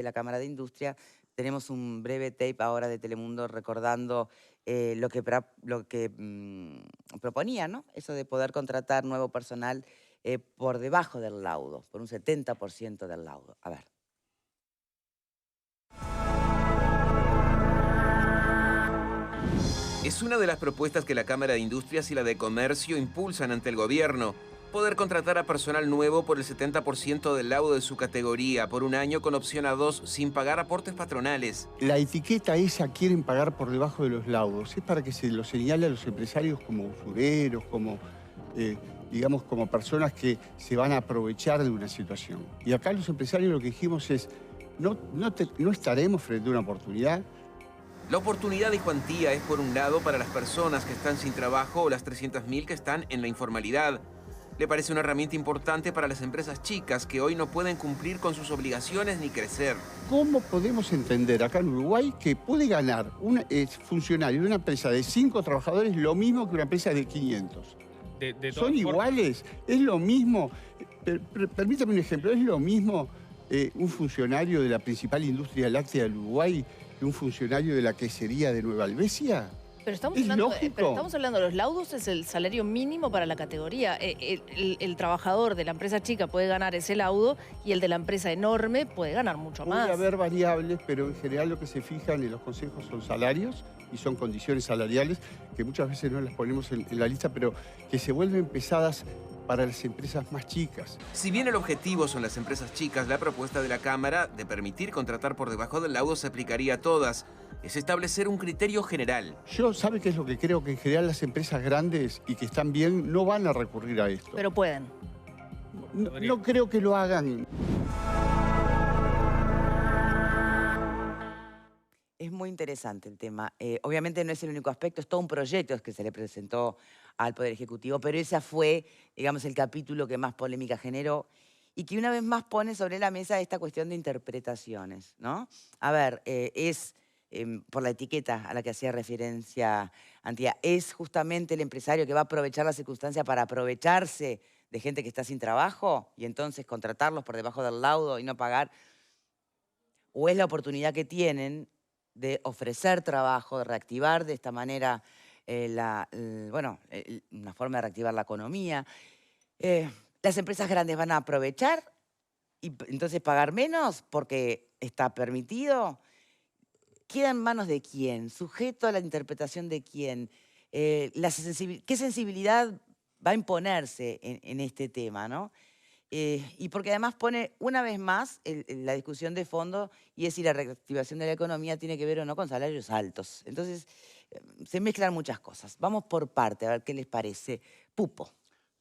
de la Cámara de Industria, tenemos un breve tape ahora de Telemundo recordando lo que proponía, ¿no? Eso de poder contratar nuevo personal por debajo del laudo, por un 70% del laudo. A ver. Es una de las propuestas que la Cámara de Industrias y la de Comercio impulsan ante el gobierno. Poder contratar a personal nuevo por el 70% del laudo de su categoría por un año con opción a 2 sin pagar aportes patronales. La etiqueta esa quieren pagar por debajo de los laudos. Es para que se lo señale a los empresarios como usureros, como, digamos, como personas que se van a aprovechar de una situación. Y acá los empresarios lo que dijimos es, no estaremos frente a una oportunidad. La oportunidad de cuantía es por un lado para las personas que están sin trabajo o las 300.000 que están en la informalidad. Le parece una herramienta importante para las empresas chicas que hoy no pueden cumplir con sus obligaciones ni crecer. ¿Cómo podemos entender acá en Uruguay que puede ganar un funcionario de una empresa de 5 trabajadores lo mismo que una empresa de 500? ¿Son iguales? ¿Es lo mismo? Permítame un ejemplo. ¿Es lo mismo un funcionario de la principal industria láctea del Uruguay que un funcionario de la quesería de Nueva Albesia? Pero estamos, ¿Es hablando, lógico? pero estamos hablando de los laudos, es el salario mínimo para la categoría. El trabajador de la empresa chica puede ganar ese laudo y el de la empresa enorme puede ganar mucho más. Puede haber variables, pero en general lo que se fijan en los consejos son salarios y son condiciones salariales que muchas veces no las ponemos en la lista, pero que se vuelven pesadas para las empresas más chicas. Si bien el objetivo son las empresas chicas, la propuesta de la Cámara de permitir contratar por debajo del laudo se aplicaría a todas. Es establecer un criterio general. Yo, ¿sabe qué es lo que creo? Que en general las empresas grandes y que están bien no van a recurrir a esto. Pero pueden. No creo que lo hagan. Es muy interesante el tema. Obviamente no es el único aspecto, es todo un proyecto que se le presentó al Poder Ejecutivo, pero ese fue, digamos, el capítulo que más polémica generó y que una vez más pone sobre la mesa esta cuestión de interpretaciones, ¿no? A ver, por la etiqueta a la que hacía referencia Antía, es justamente el empresario que va a aprovechar la circunstancia para aprovecharse de gente que está sin trabajo y entonces contratarlos por debajo del laudo y no pagar, o es la oportunidad que tienen de ofrecer trabajo, de reactivar de esta manera, una forma de reactivar la economía. Las empresas grandes van a aprovechar y entonces pagar menos porque está permitido. ¿Queda en manos de quién? ¿Sujeto a la interpretación de quién? ¿Qué sensibilidad va a imponerse en este tema, ¿no? Y porque además pone una vez más la discusión de fondo y es si la reactivación de la economía tiene que ver o no con salarios altos. Entonces, se mezclan muchas cosas. Vamos por parte, a ver qué les parece. Pupo.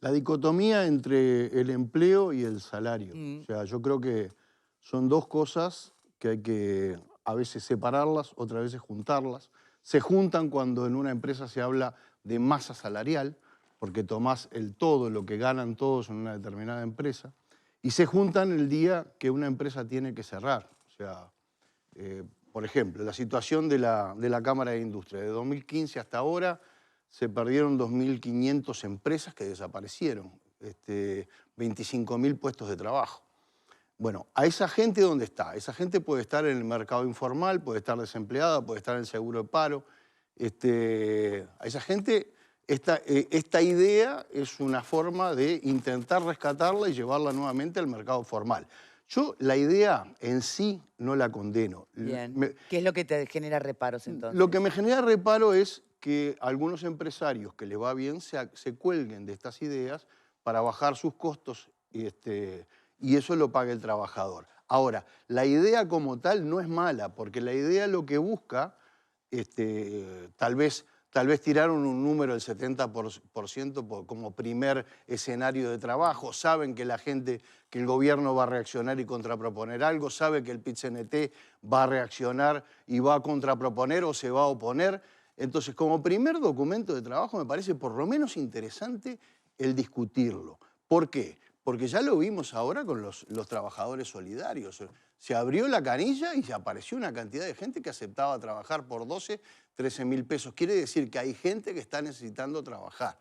La dicotomía entre el empleo y el salario. Mm. O sea, yo creo que son dos cosas que hay que a veces separarlas, otras veces juntarlas. Se juntan cuando en una empresa se habla de masa salarial, porque tomás el todo, lo que ganan todos en una determinada empresa, y se juntan el día que una empresa tiene que cerrar. O sea, por ejemplo, la situación de la Cámara de Industria. De 2015 hasta ahora se perdieron 2.500 empresas que desaparecieron, 25.000 puestos de trabajo. Bueno, ¿a esa gente dónde está? Esa gente puede estar en el mercado informal, puede estar desempleada, puede estar en el seguro de paro. A esa gente, esta idea es una forma de intentar rescatarla y llevarla nuevamente al mercado formal. Yo la idea en sí no la condeno. Bien. ¿Qué es lo que te genera reparos entonces? Lo que me genera reparo es que algunos empresarios que les va bien se cuelguen de estas ideas para bajar sus costos y eso lo paga el trabajador. Ahora, la idea como tal no es mala, porque la idea lo que busca, tal vez tiraron un número del 70% como primer escenario de trabajo, saben que que el gobierno va a reaccionar y contraproponer algo, sabe que el PIT-CNT va a reaccionar y va a contraproponer o se va a oponer. Entonces, como primer documento de trabajo me parece por lo menos interesante el discutirlo. ¿Por qué? Porque ya lo vimos ahora con los trabajadores solidarios. Se abrió la canilla y se apareció una cantidad de gente que aceptaba trabajar por 12, 13.000 pesos. Quiere decir que hay gente que está necesitando trabajar.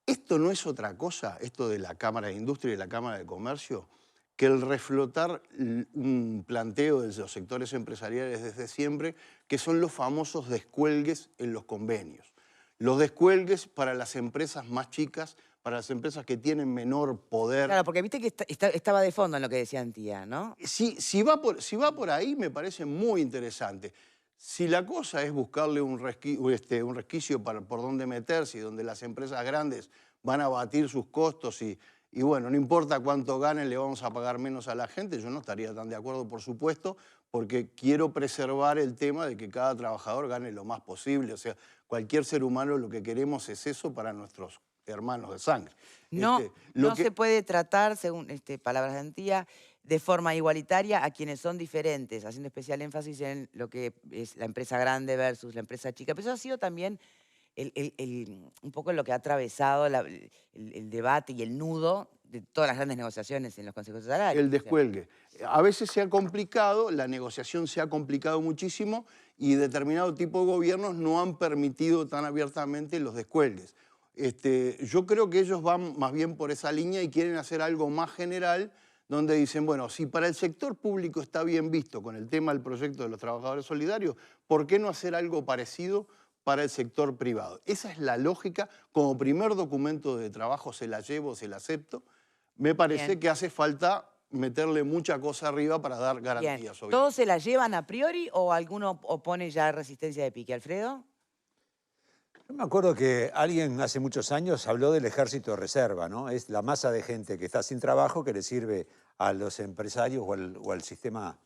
Esto no es otra cosa, esto de la Cámara de Industria y la Cámara de Comercio, que el reflotar un planteo de los sectores empresariales desde siempre, que son los famosos descuelgues en los convenios. Los descuelgues para las empresas más chicas, para las empresas que tienen menor poder. Claro, porque viste que estaba de fondo en lo que decía Antía, ¿no? Si va por ahí, me parece muy interesante. Si la cosa es buscarle un resquicio por dónde meterse y donde las empresas grandes van a batir sus costos y bueno, no importa cuánto ganen, le vamos a pagar menos a la gente, yo no estaría tan de acuerdo, por supuesto, porque quiero preservar el tema de que cada trabajador gane lo más posible. O sea, cualquier ser humano lo que queremos es eso para nuestros hermanos de sangre. No, se puede tratar, según palabras de Antía, de forma igualitaria a quienes son diferentes, haciendo especial énfasis en lo que es la empresa grande versus la empresa chica. Pero eso ha sido también un poco lo que ha atravesado el debate y el nudo de todas las grandes negociaciones en los consejos de salarios. El descuelgue. A veces se ha complicado, la negociación se ha complicado muchísimo y determinado tipo de gobiernos no han permitido tan abiertamente los descuelgues. Yo creo que ellos van más bien por esa línea y quieren hacer algo más general, donde dicen, bueno, si para el sector público está bien visto con el tema del proyecto de los trabajadores solidarios, ¿por qué no hacer algo parecido para el sector privado? Esa es la lógica. Como primer documento de trabajo se la llevo, se la acepto. Me parece que hace falta meterle mucha cosa arriba para dar garantías. ¿Todos se la llevan a priori o alguno opone ya resistencia de pique? ¿Alfredo? Yo me acuerdo que alguien hace muchos años habló del ejército de reserva, ¿no? Es la masa de gente que está sin trabajo que le sirve a los empresarios o al sistema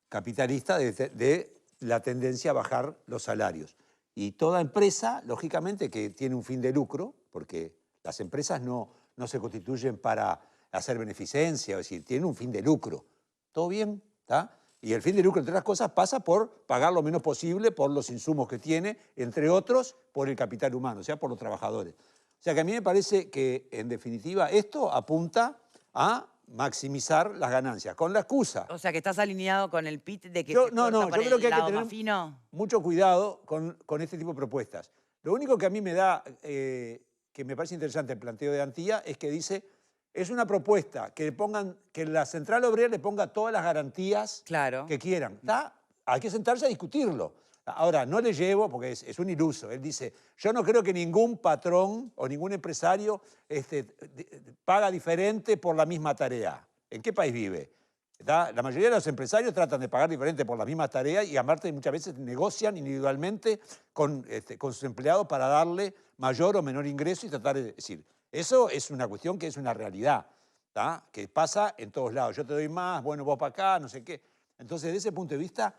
capitalista de la tendencia a bajar los salarios. Y toda empresa, lógicamente, que tiene un fin de lucro, porque las empresas no se constituyen para hacer beneficencia, es decir, tienen un fin de lucro. ¿Todo bien? ¿Está? Y el fin de lucro, entre otras cosas, pasa por pagar lo menos posible por los insumos que tiene, entre otros, por el capital humano, o sea, por los trabajadores. O sea, que a mí me parece que, en definitiva, esto apunta a maximizar las ganancias, con la excusa. O sea, que estás alineado con el PIT de que yo creo que hay que tener fino. Mucho cuidado con este tipo de propuestas. Lo único que a mí me da, que me parece interesante el planteo de Antía, es que dice, es una propuesta que la Central Obrera le ponga todas las garantías que quieran. ¿Está? Hay que sentarse a discutirlo. Ahora, no le llevo, porque es un iluso. Él dice, yo no creo que ningún patrón o ningún empresario paga diferente por la misma tarea. ¿En qué país vive? ¿Está? La mayoría de los empresarios tratan de pagar diferente por la misma tarea y aparte muchas veces negocian individualmente con sus empleados para darle mayor o menor ingreso y tratar de decir, eso es una cuestión que es una realidad, ¿tá? Que pasa en todos lados. Yo te doy más, bueno, vos para acá, no sé qué. Entonces, desde ese punto de vista,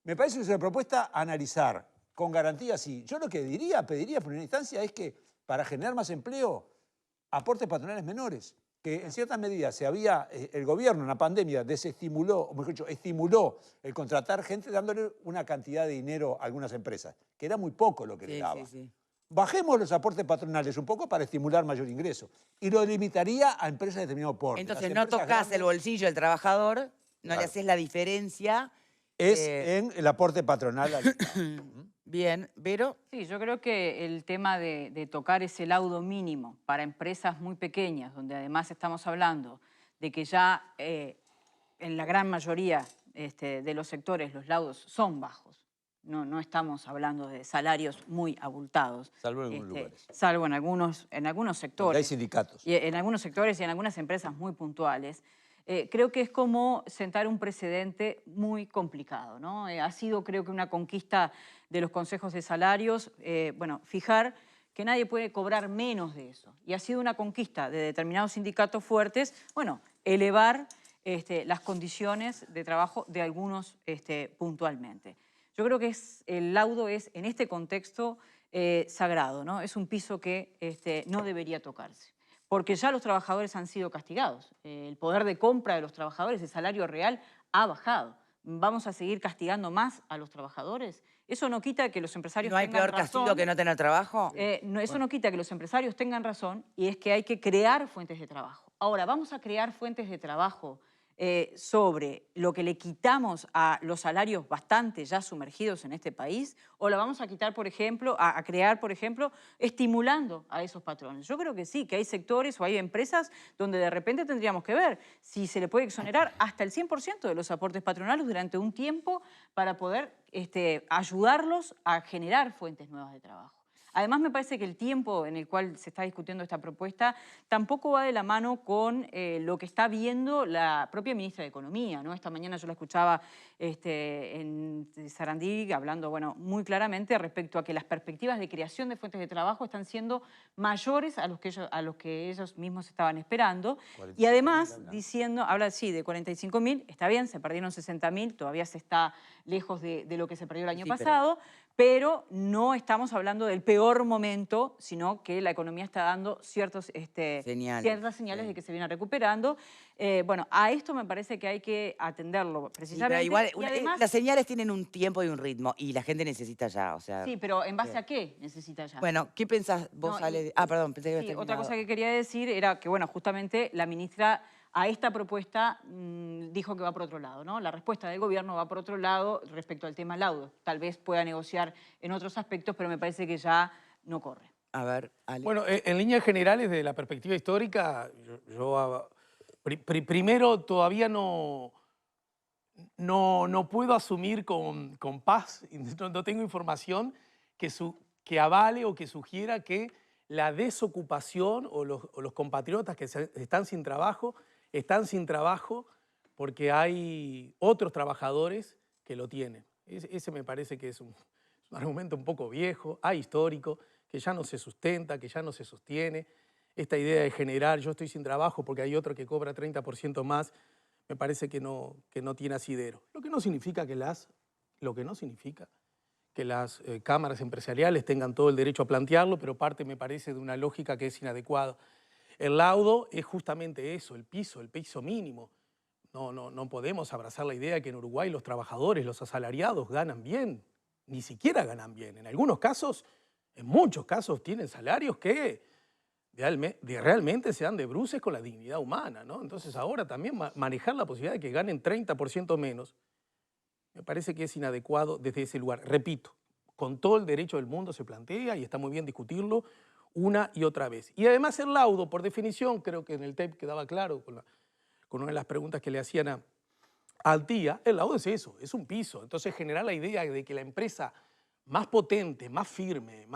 me parece que es una propuesta a analizar con garantías. Sí. Yo lo que pediría en primera instancia es que para generar más empleo, aportes patronales menores. Que en ciertas medidas el gobierno en la pandemia desestimuló, o mejor dicho, estimuló el contratar gente dándole una cantidad de dinero a algunas empresas, que era muy poco lo que le daba. Bajemos los aportes patronales un poco para estimular mayor ingreso. Y lo limitaría a empresas de determinado porte. Entonces no tocas el bolsillo del trabajador, no le haces la diferencia. Es en el aporte patronal. Bien, ¿Vero? Sí, yo creo que el tema de tocar ese laudo mínimo para empresas muy pequeñas, donde además estamos hablando de que ya en la gran mayoría de los sectores los laudos son bajos. No estamos hablando de salarios muy abultados. Salvo en algunos lugares. Salvo en algunos sectores. Hay sindicatos. Y en algunos sectores y en algunas empresas muy puntuales. Creo que es como sentar un precedente muy complicado, ¿no? Ha sido, creo que, una conquista de los consejos de salarios, fijar que nadie puede cobrar menos de eso. Y ha sido una conquista de determinados sindicatos fuertes, elevar las condiciones de trabajo de algunos puntualmente. Yo creo que el laudo es, en este contexto, sagrado, ¿no? Es un piso que no debería tocarse. Porque ya los trabajadores han sido castigados. El poder de compra de los trabajadores, el salario real, ha bajado. ¿Vamos a seguir castigando más a los trabajadores? Eso no quita que los empresarios tengan razón. ¿No hay peor castigo que no tener trabajo? Eso no quita que los empresarios tengan razón y es que hay que crear fuentes de trabajo. Ahora, ¿vamos a crear fuentes de trabajo sobre lo que le quitamos a los salarios bastante ya sumergidos en este país, o la vamos a quitar, por ejemplo, a crear, por ejemplo, estimulando a esos patrones? Yo creo que sí, que hay sectores o hay empresas donde de repente tendríamos que ver si se le puede exonerar hasta el 100% de los aportes patronales durante un tiempo para poder ayudarlos a generar fuentes nuevas de trabajo. Además, me parece que el tiempo en el cual se está discutiendo esta propuesta tampoco va de la mano con lo que está viendo la propia ministra de Economía, ¿no? Esta mañana yo la escuchaba en Sarandí hablando, bueno, muy claramente respecto a que las perspectivas de creación de fuentes de trabajo están siendo mayores a los que ellos mismos estaban esperando. Y además, habla así de 45.000, está bien, se perdieron 60.000, todavía se está lejos de lo que se perdió el año pasado, pero no estamos hablando del peor momento, sino que la economía está dando ciertas señales de que se viene recuperando. Bueno, a esto me parece que hay que atenderlo precisamente. Sí, pero igual, además, las señales tienen un tiempo y un ritmo, y la gente necesita ya, o sea... Sí, pero ¿en base a qué necesita ya? Bueno, ¿qué pensás vos, No, Ale? Ah, perdón, pensé que habías sí, otra terminado. cosa que quería decir era que, bueno, justamente la ministra a esta propuesta dijo que va por otro lado, ¿no? La respuesta del gobierno va por otro lado respecto al tema laudo. Tal vez pueda negociar en otros aspectos, pero me parece que ya no corre. A ver, Ale. Bueno, en líneas generales, de la perspectiva histórica, primero todavía no puedo asumir con paz, no tengo información que avale o que sugiera que la desocupación o los compatriotas que están sin trabajo porque hay otros trabajadores que lo tienen. Ese me parece que es un argumento un poco viejo, ahistórico, que ya no se sustenta, que ya no se sostiene. Esta idea de generar, yo estoy sin trabajo porque hay otro que cobra 30% más, me parece que no tiene asidero. Lo que no significa que las cámaras empresariales tengan todo el derecho a plantearlo, pero parte, me parece, de una lógica que es inadecuada. El laudo es justamente eso, el piso mínimo. No podemos abrazar la idea de que en Uruguay los trabajadores, los asalariados ganan bien, ni siquiera ganan bien. En algunos casos, en muchos casos, tienen salarios que realmente se dan de bruces con la dignidad humana, ¿no? Entonces ahora también manejar la posibilidad de que ganen 30% menos, me parece que es inadecuado desde ese lugar. Repito, con todo el derecho del mundo se plantea y está muy bien discutirlo una y otra vez. Y además el laudo, por definición, creo que en el tape quedaba claro con una de las preguntas que le hacían a Antía, el laudo es eso, es un piso. Entonces generar la idea de que la empresa más potente, más firme,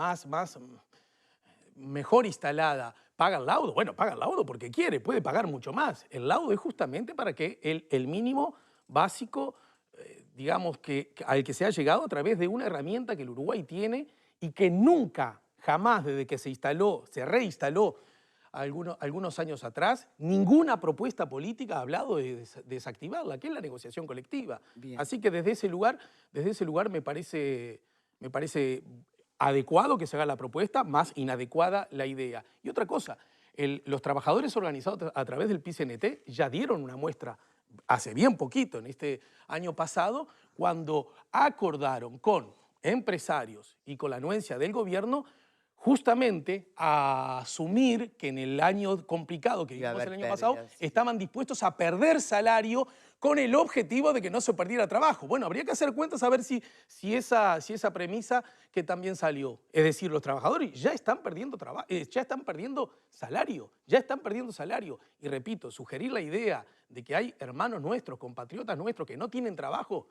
mejor instalada, paga el laudo. Bueno, paga el laudo porque quiere, puede pagar mucho más. El laudo es justamente para que el mínimo básico, digamos, al que se ha llegado a través de una herramienta que el Uruguay tiene y que nunca, jamás, desde que se reinstaló algunos años atrás, ninguna propuesta política ha hablado de desactivarla, que es la negociación colectiva. Bien. Así que desde ese lugar me parece adecuado que se haga la propuesta, más inadecuada la idea. Y otra cosa, los trabajadores organizados a través del PICNT ya dieron una muestra hace bien poquito, en este año pasado, cuando acordaron con empresarios y con la anuencia del gobierno justamente a asumir que en el año complicado que vivimos el año pasado estaban dispuestos a perder salario con el objetivo de que no se perdiera trabajo. Bueno, habría que hacer cuentas a ver si esa premisa que también salió. Es decir, los trabajadores ya están perdiendo salario. Y repito, sugerir la idea de que hay hermanos nuestros, compatriotas nuestros que no tienen trabajo,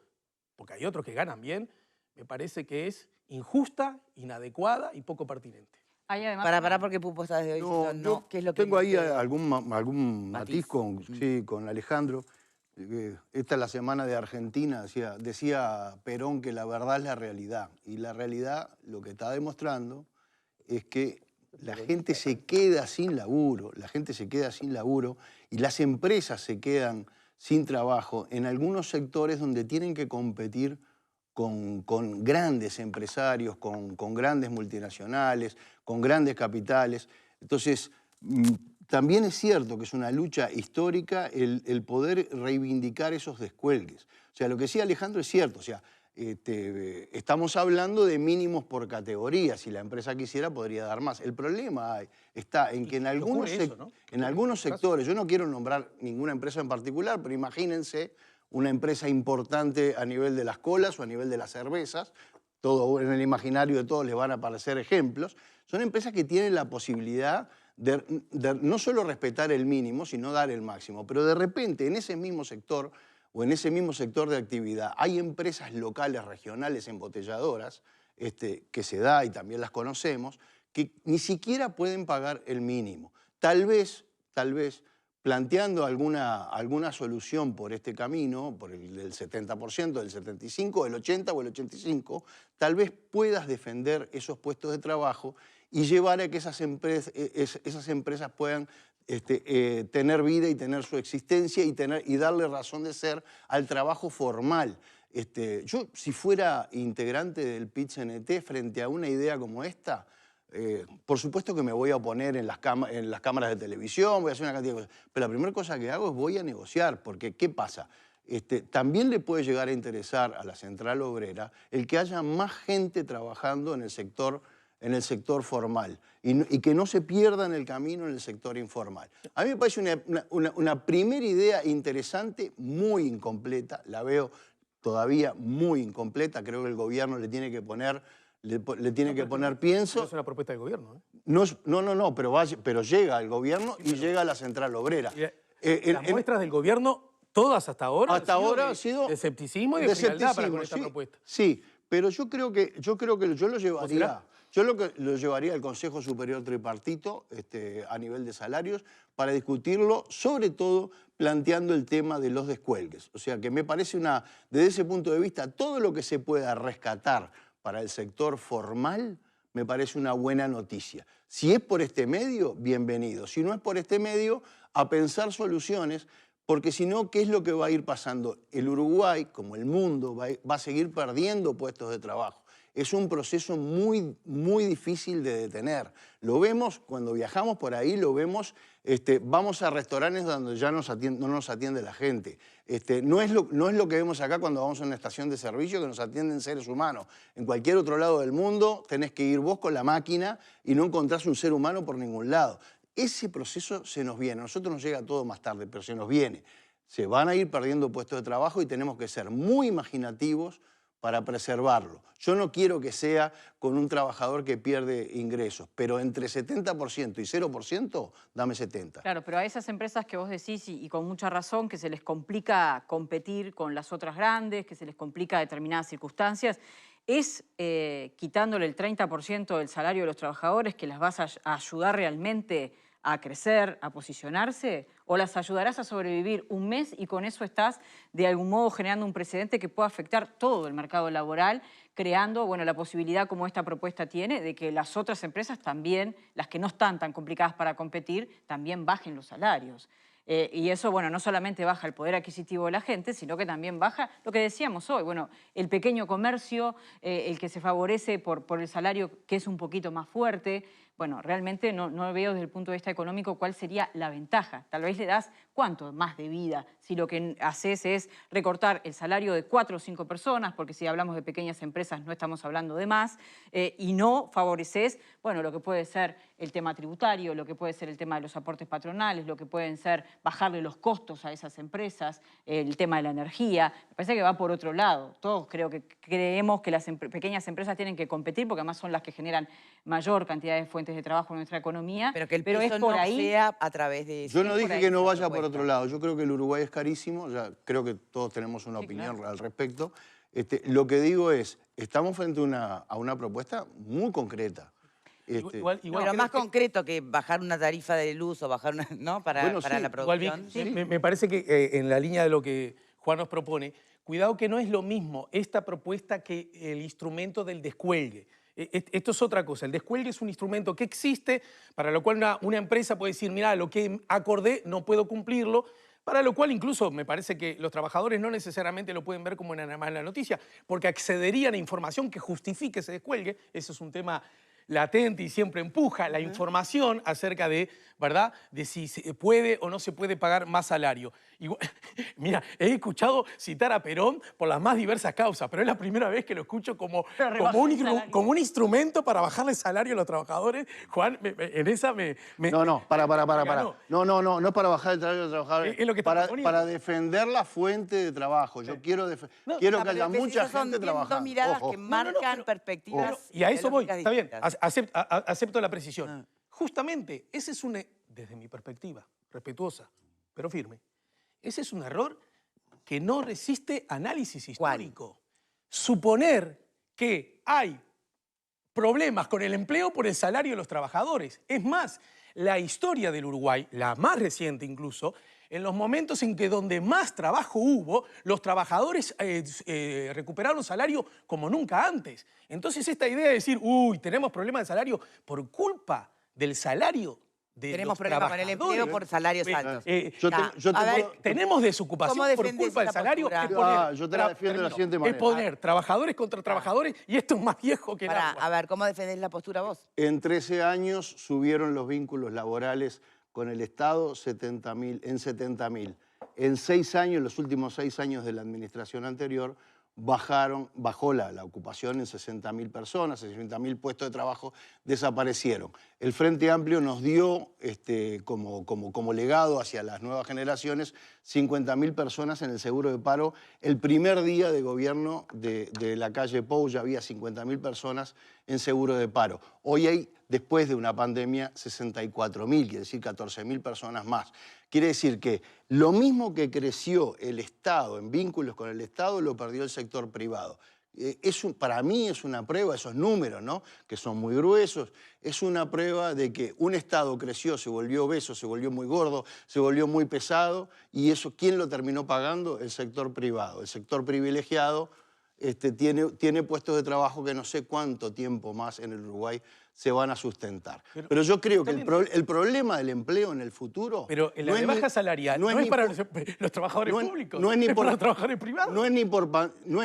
porque hay otros que ganan bien, me parece que es injusta, inadecuada y poco pertinente. Para, porque Pupo está desde hoy. No, ¿qué es lo que tengo ahí dice? algún matiz con Alejandro. Esta es la semana de Argentina, decía Perón que la verdad es la realidad. Y la realidad lo que está demostrando es que la gente se queda sin laburo, y las empresas se quedan sin trabajo en algunos sectores donde tienen que competir con grandes empresarios, con grandes multinacionales, con grandes capitales. Entonces, también es cierto que es una lucha histórica el poder reivindicar esos descuelgues. O sea, lo que decía Alejandro es cierto. O sea, estamos hablando de mínimos por categoría. Si la empresa quisiera, podría dar más. El problema está en que en algunos sectores, yo no quiero nombrar ninguna empresa en particular, pero imagínense una empresa importante a nivel de las colas o a nivel de las cervezas, todo en el imaginario de todos les van a aparecer ejemplos. Son empresas que tienen la posibilidad de no solo respetar el mínimo, sino dar el máximo. Pero de repente, en ese mismo sector o en ese mismo sector de actividad, hay empresas locales, regionales, embotelladoras, que se da y también las conocemos, que ni siquiera pueden pagar el mínimo. Tal vez, planteando alguna solución por este camino, por el del 70%, del 75%, del 80% o el 85%, tal vez puedas defender esos puestos de trabajo y llevar a que esas empresas puedan tener vida y tener su existencia y darle razón de ser al trabajo formal. Yo, si fuera integrante del PIT-CNT frente a una idea como esta, por supuesto que me voy a oponer en las cámaras de televisión, voy a hacer una cantidad de cosas, pero la primera cosa que hago es voy a negociar, porque ¿qué pasa? También le puede llegar a interesar a la Central Obrera el que haya más gente trabajando en el sector formal y que no se pierda en el camino en el sector informal. A mí me parece una primera idea interesante, muy incompleta, la veo todavía muy incompleta, creo que el gobierno le tiene que poner pienso. No es una propuesta del gobierno, ¿eh? No, pero llega el gobierno y llega a la Central Obrera. Las muestras del gobierno, todas hasta ahora, ha sido de escepticismo y de frialdad con esta propuesta. Sí, pero yo creo que yo lo llevaría. Yo lo llevaría al Consejo Superior Tripartito a nivel de salarios para discutirlo, sobre todo planteando el tema de los descuelgues. O sea, que me parece desde ese punto de vista, todo lo que se pueda rescatar para el sector formal me parece una buena noticia. Si es por este medio, bienvenido. Si no es por este medio, a pensar soluciones, porque si no, ¿qué es lo que va a ir pasando? El Uruguay, como el mundo, va a seguir perdiendo puestos de trabajo. Es un proceso muy, muy difícil de detener. Lo vemos cuando viajamos por ahí, lo vemos, vamos a restaurantes donde ya no nos atiende la gente. No es lo que vemos acá cuando vamos a una estación de servicio que nos atienden seres humanos. En cualquier otro lado del mundo tenés que ir vos con la máquina y no encontrás un ser humano por ningún lado. Ese proceso se nos viene. A nosotros nos llega todo más tarde, pero se nos viene. Se van a ir perdiendo puestos de trabajo y tenemos que ser muy imaginativos para preservarlo. Yo no quiero que sea con un trabajador que pierde ingresos, pero entre 70% y 0%, dame 70%. Claro, pero a esas empresas que vos decís, y con mucha razón, que se les complica competir con las otras grandes, que se les complica determinadas circunstancias, ¿es quitándole el 30% del salario de los trabajadores que las vas a ayudar realmente a crecer, a posicionarse? ¿O las ayudarás a sobrevivir un mes y con eso estás de algún modo generando un precedente que pueda afectar todo el mercado laboral, creando la posibilidad, como esta propuesta tiene, de que las otras empresas también, las que no están tan complicadas para competir, también bajen los salarios? Y eso, no solamente baja el poder adquisitivo de la gente, sino que también baja lo que decíamos hoy, el pequeño comercio, el que se favorece por el salario que es un poquito más fuerte. Realmente no veo desde el punto de vista económico cuál sería la ventaja. Tal vez le das cuánto más de vida si lo que haces es recortar el salario de 4 o 5 personas, porque si hablamos de pequeñas empresas no estamos hablando de más, y no favoreces, lo que puede ser el tema tributario, lo que puede ser el tema de los aportes patronales, lo que pueden ser bajarle los costos a esas empresas, el tema de la energía. Me parece que va por otro lado. Todos creemos que las pequeñas empresas tienen que competir porque además son las que generan mayor cantidad de fuentes de trabajo en nuestra economía. Pero que el peso no sea a través de... Yo no dije que no vaya por otro lado. Yo creo que el Uruguay es carísimo. Ya creo que todos tenemos una opinión al respecto. Lo que digo es, estamos frente a una propuesta muy concreta. Pero más concreto que bajar una tarifa de luz o bajar una, ¿no? para la producción. Me parece que en la línea de lo que Juan nos propone, cuidado que no es lo mismo esta propuesta que el instrumento del descuelgue. Esto es otra cosa. El descuelgue es un instrumento que existe, para lo cual una empresa puede decir, mira, lo que acordé no puedo cumplirlo, para lo cual incluso me parece que los trabajadores no necesariamente lo pueden ver como una mala noticia, porque accederían a información que justifique ese descuelgue. Eso es un tema latente y siempre empuja la información acerca de, ¿verdad? De si se puede o no se puede pagar más salario. Mira, he escuchado citar a Perón por las más diversas causas, pero es la primera vez que lo escucho como un instrumento para bajarle el salario a los trabajadores. Juan, en esa me... No, para. No es para bajar el salario de los trabajadores. Es lo que para defender la fuente de trabajo. Yo quiero que haya mucha gente trabajando. Son miradas Ojo. que marcan perspectivas. Y a eso voy, ideológicas está bien, distintas. acepto la precisión. Justamente, ese es desde mi perspectiva, respetuosa, pero firme, ese es un error que no resiste análisis histórico. Suponer que hay problemas con el empleo por el salario de los trabajadores. Es más, la historia del Uruguay, la más reciente incluso, en los momentos en que donde más trabajo hubo, los trabajadores recuperaron salario como nunca antes. Entonces esta idea de decir, uy, tenemos problemas de salario por culpa del salario de Tenemos los problemas con el empleo por salarios altos. Tenemos desocupación por culpa del salario. Yo te la defiendo de la siguiente manera. Es poner trabajadores contra trabajadores y esto es más viejo que el agua. A ver, ¿cómo defendés la postura vos? En 13 años subieron los vínculos laborales con el Estado en 70.000. En 6 años, los últimos 6 años de la administración anterior, bajó la ocupación en 60.000 personas, 60.000 puestos de trabajo desaparecieron. El Frente Amplio nos dio como legado hacia las nuevas generaciones 50.000 personas en el seguro de paro. El primer día de gobierno de la calle Pou ya había 50.000 personas en seguro de paro. Hoy hay, después de una pandemia, 64.000, quiere decir 14.000 personas más. Quiere decir que lo mismo que creció el Estado en vínculos con el Estado, lo perdió el sector privado. Para mí es una prueba, esos números, ¿no?, que son muy gruesos, es una prueba de que un Estado creció, se volvió obeso, se volvió muy gordo, se volvió muy pesado, y eso, ¿quién lo terminó pagando? El sector privado. El sector privilegiado tiene puestos de trabajo que no sé cuánto tiempo más en el Uruguay se van a sustentar. Pero yo creo que el problema del empleo en el futuro... Pero la rebaja salarial no es para los trabajadores públicos, es para los trabajadores privados. No es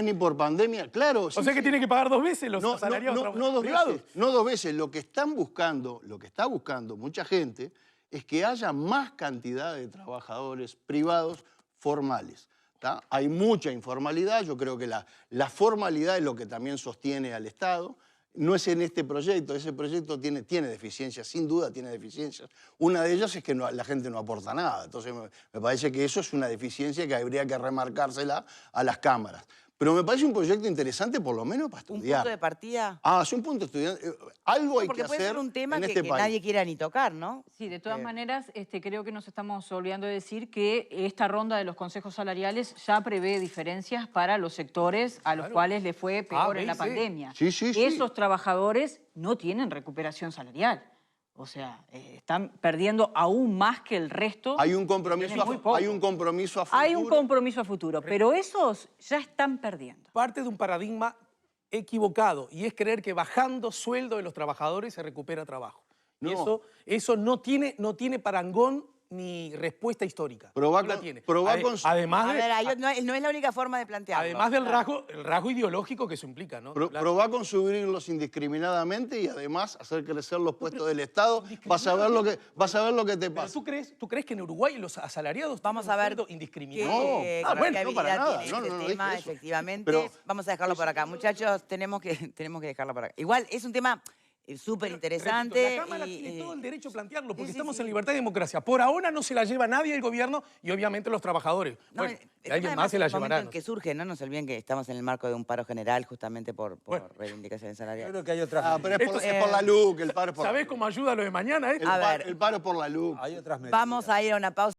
ni por pandemia, claro. O sea que tiene que pagar 2 veces los asalariados privados. No 2 veces. Lo que está buscando mucha gente es que haya más cantidad de trabajadores privados formales. ¿Tá? Hay mucha informalidad, yo creo que la formalidad es lo que también sostiene al Estado. No es en este proyecto, ese proyecto tiene deficiencias, sin duda tiene deficiencias. Una de ellas es que la gente no aporta nada, entonces me parece que eso es una deficiencia que habría que remarcársela a las cámaras. Pero me parece un proyecto interesante por lo menos para estudiar. ¿Un punto de partida? Es un punto de estudiante. Algo hay que hacer en este país. Porque puede ser un tema que nadie quiera ni tocar, ¿no? Sí, de todas maneras, creo que nos estamos olvidando de decir que esta ronda de los consejos salariales ya prevé diferencias para los sectores a los cuales les fue peor en la pandemia. Esos trabajadores no tienen recuperación salarial. O sea, están perdiendo aún más que el resto. Hay un compromiso a futuro. Hay un compromiso a futuro, pero esos ya están perdiendo. Parte de un paradigma equivocado, y es creer que bajando sueldo de los trabajadores se recupera trabajo. No. Y eso no tiene parangón ni respuesta histórica. Además no es la única forma de plantearlo. Además del rasgo ideológico que eso implica, ¿no? Probá con subirlos indiscriminadamente y además hacer crecer los puestos del Estado. Vas a ver lo que te pasa. ¿Pero tú crees que en Uruguay los asalariados vamos a ver indiscriminados? No para nada. Efectivamente. Vamos a dejarlo por acá. Muchachos, tenemos que dejarlo por acá. Igual es un tema súper interesante. La Cámara tiene todo el derecho a plantearlo, porque estamos en libertad y democracia. Por ahora no se la lleva nadie el gobierno y obviamente los trabajadores. Alguien más se la llevará. Que surge, no nos olviden que estamos en el marco de un paro general justamente por reivindicaciones salariales. Yo creo que hay otras pero es por la LUC, el paro es por ¿Sabés cómo ayuda lo de mañana? El paro es por la LUC. Hay otras medidas. Vamos a ir a una pausa.